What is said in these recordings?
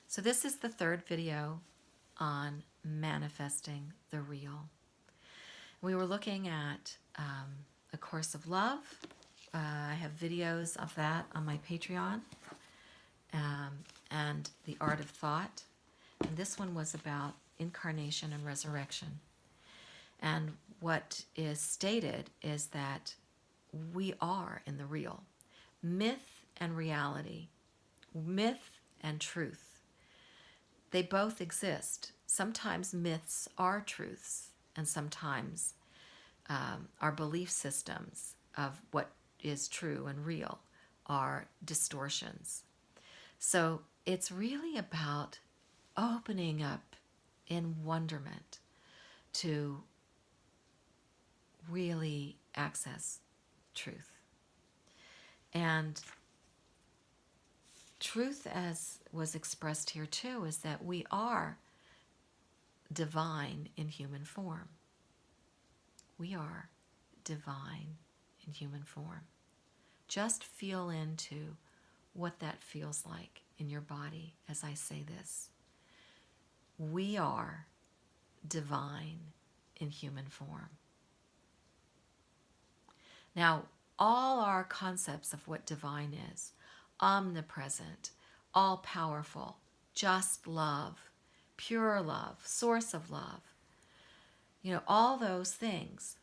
So this is the third video on manifesting the real. We were looking at A Course of Love. I have videos of that on my Patreon, and The Art of Thought. And this one was about incarnation and resurrection. And what is stated is that we are in the real. Myth and reality, myth and truth, they both exist. Sometimes myths are truths, and sometimes our belief systems of what is true and real are distortions. So it's really about opening up in wonderment to really access truth. And truth, as was expressed here too, is that we are divine in human form. We are divine in human form. Just feel into what that feels like in your body as I say this. We are divine in human form. Now, all our concepts of what divine is, omnipresent, all-powerful, just love, pure love, source of love, all those things,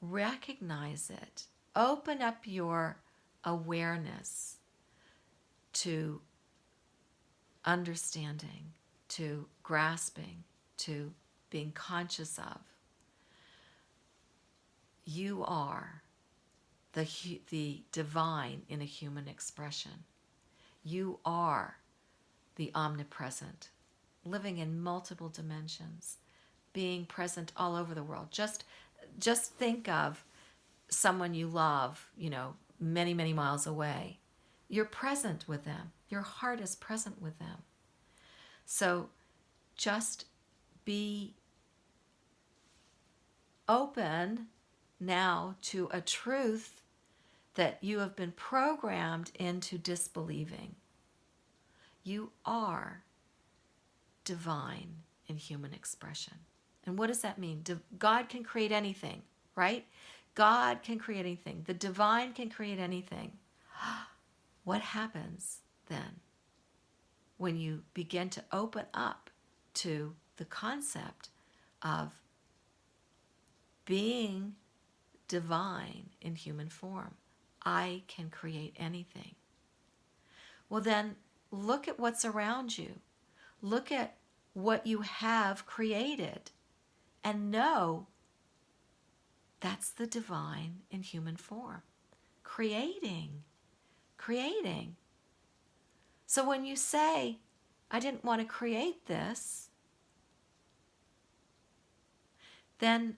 recognize it. Open up your awareness to understanding, to grasping, to being conscious of. You are the divine in a human expression. You are the omnipresent, living in multiple dimensions, being present all over the world. Just think of someone you love, many, many miles away. You're present with them. Your heart is present with them. So just be open now to a truth that you have been programmed into disbelieving. You are divine in human expression. And what does that mean? God can create anything, right? God can create anything. The divine can create anything. What happens then when you begin to open up to the concept of being divine in human form? I can create anything. Well, then look at what's around you. Look at what you have created and know that's the divine in human form. Creating. So when you say, I didn't want to create this, then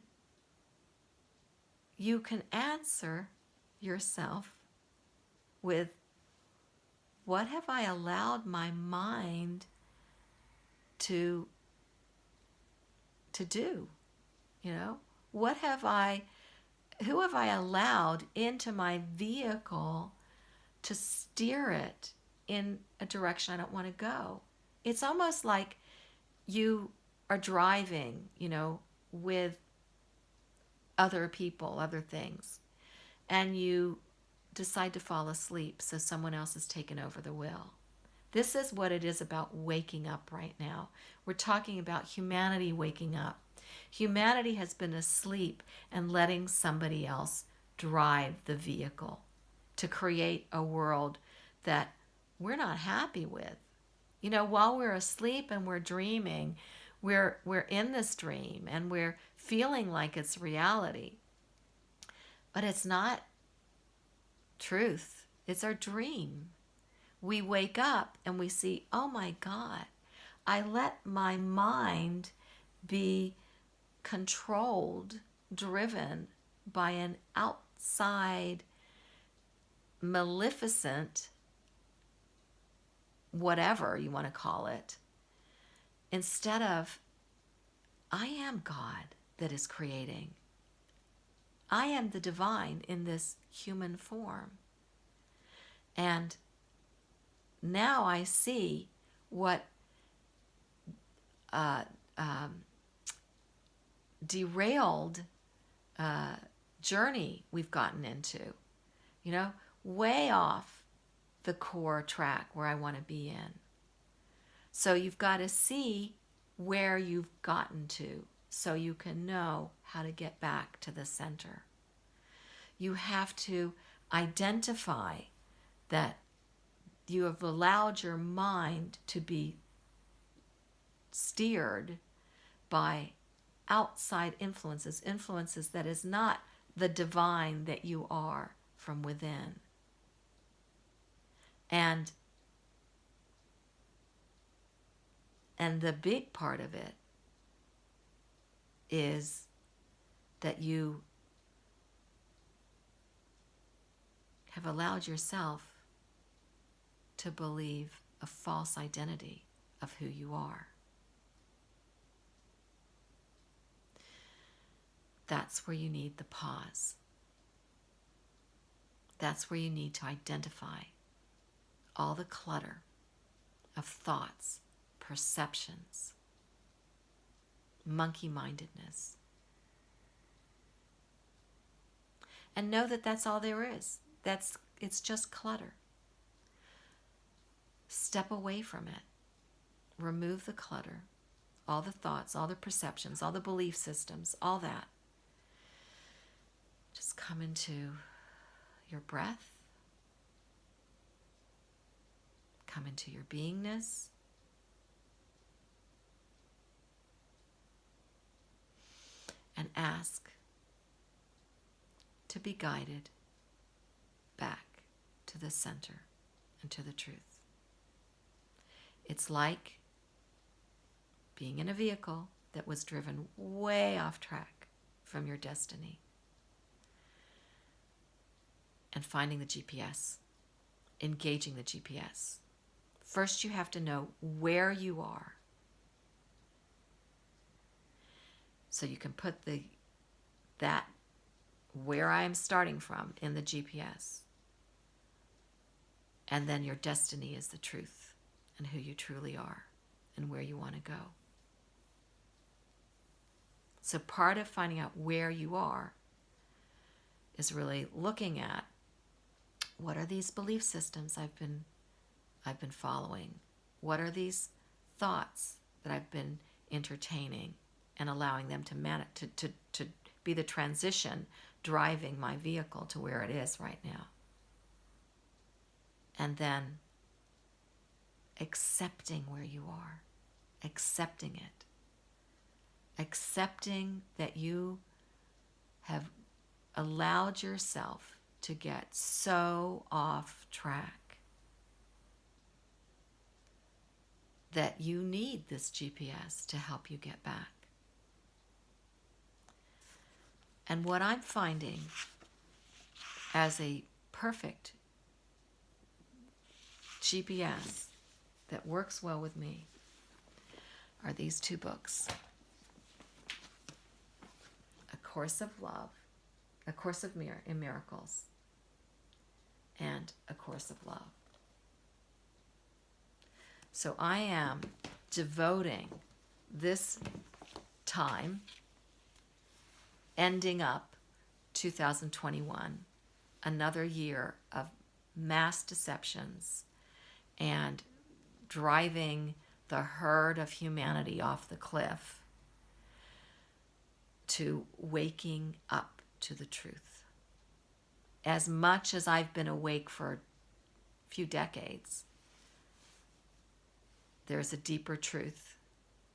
you can answer yourself with, what have I allowed my mind to do? Who have I allowed into my vehicle to steer it in a direction I don't want to go? It's almost like you are driving, with other people, other things, and you decide to fall asleep so someone else has taken over the wheel. This is what it is about waking up right now. We're talking about humanity waking up. Humanity has been asleep and letting somebody else drive the vehicle to create a world that we're not happy with. While we're asleep and we're dreaming, we're in this dream and we're feeling like it's reality. But it's not truth. It's our dream. We wake up and we see, oh my God, I let my mind be controlled, driven by an outside, maleficent, whatever you want to call it, instead of, I am God that is creating. I am the divine in this human form. And now I see what uh, um, derailed journey we've gotten into, you know, way off the core track where I want to be in. So you've got to see where you've gotten to so you can know how to get back to the center. You have to identify that you have allowed your mind to be steered by outside influences that is not the divine that you are from within. And the big part of it is that you have allowed yourself to believe a false identity of who you are. That's where you need the pause. That's where you need to identify all the clutter of thoughts, perceptions, monkey-mindedness. And know that that's all there is. It's just clutter. Step away from it. Remove the clutter, all the thoughts, all the perceptions, all the belief systems, all that. Just come into your breath. Come into your beingness. And ask to be guided back to the center and to the truth. It's like being in a vehicle that was driven way off track from your destiny and finding the GPS, engaging the GPS. First, you have to know where you are so you can put that where I am starting from in the GPS. And then your destiny is the truth and who you truly are and where you want to go. So part of finding out where you are is really looking at what are these belief systems I've been following? What are these thoughts that I've been entertaining and allowing them to be the transition driving my vehicle to where it is right now? And then accepting where you are, accepting it, accepting that you have allowed yourself to get so off track that you need this GPS to help you get back. And what I'm finding as a perfect GPS that works well with me are these two books. A Course of Love, A Course in Miracles, and A Course of Love. So I am devoting this time, ending up 2021, another year of mass deceptions and driving the herd of humanity off the cliff, to waking up to the truth. As much as I've been awake for a few decades, there's a deeper truth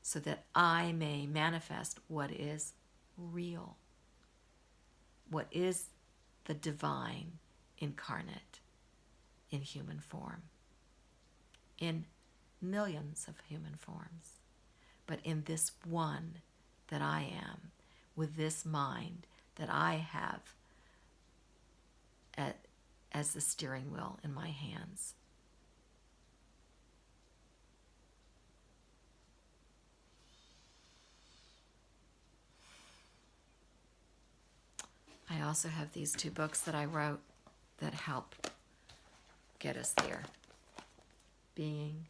so that I may manifest what is real, what is the divine incarnate in human form, in millions of human forms, but in this one that I am, with this mind that I have as the steering wheel in my hands. I also have these two books that I wrote that help get us there. Being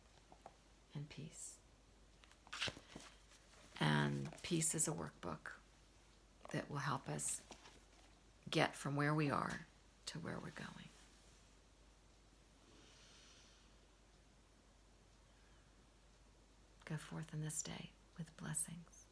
and peace. And peace is a workbook that will help us get from where we are to where we're going. Go forth in this day with blessings.